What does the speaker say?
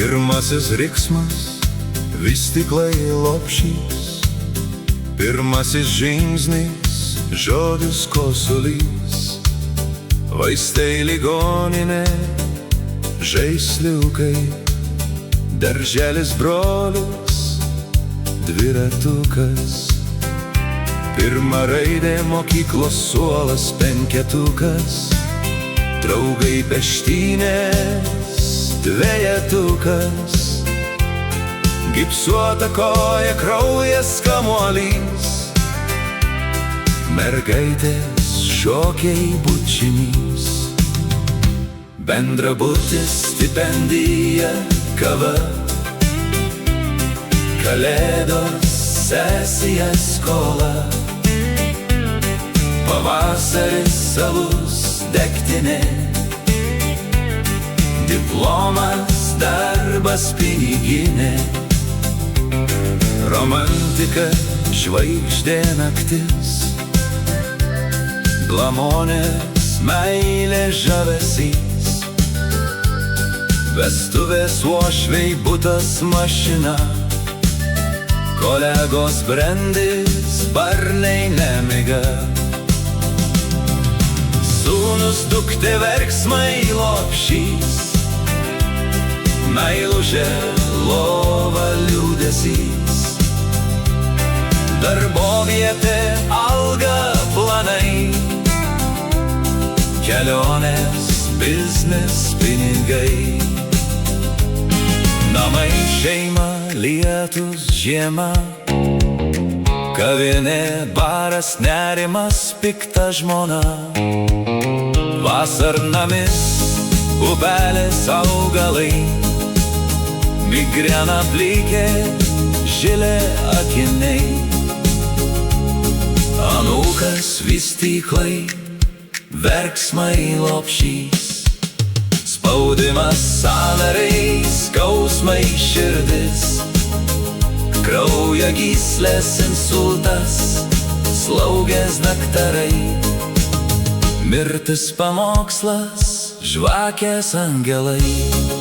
Pirmasis riksmas, vystyklai lopšys, pirmasis žingsnis, žodis kosulys, vaistai ligoninė, žaisliukai, darželis brolis, dviratukas, pirma raidė mokyklos suolas penketukas, draugai peštynės, dvejetukas, gipsuota koja, kraujas kamuolys, mergaitės šokiai bučinys, bendrabutis, stipendija, kava, kalėdos, sesija, skola, pavasaris, alus, degtinė, diplomas, darbas, piniginė, romantika, žvaigždė naktis, glamonės, meilė, žavesys, vestuvės, uošviai, butas, mašina, kolegos, brandis, barniai, nemiga, sūnus, duktė, verksmai, lopšys, meilužė, lova, liūdesys, darbovietė, alga, planai, kelionės, biznis, pinigai, namai, šeima, lietus, žiema, kavinė, baras, nerimas, pikta žmona, vasarnamis, upelės, augalai, migrena, plikė, žilė akiniai, anūkas, vystyklai, verksmai, lopšys, spaudimas, sąnariai, skausmai, širdis, kraujagyslės, insultas, slaugės, daktarai, mirtis, pamokslas, žvakės, angelai.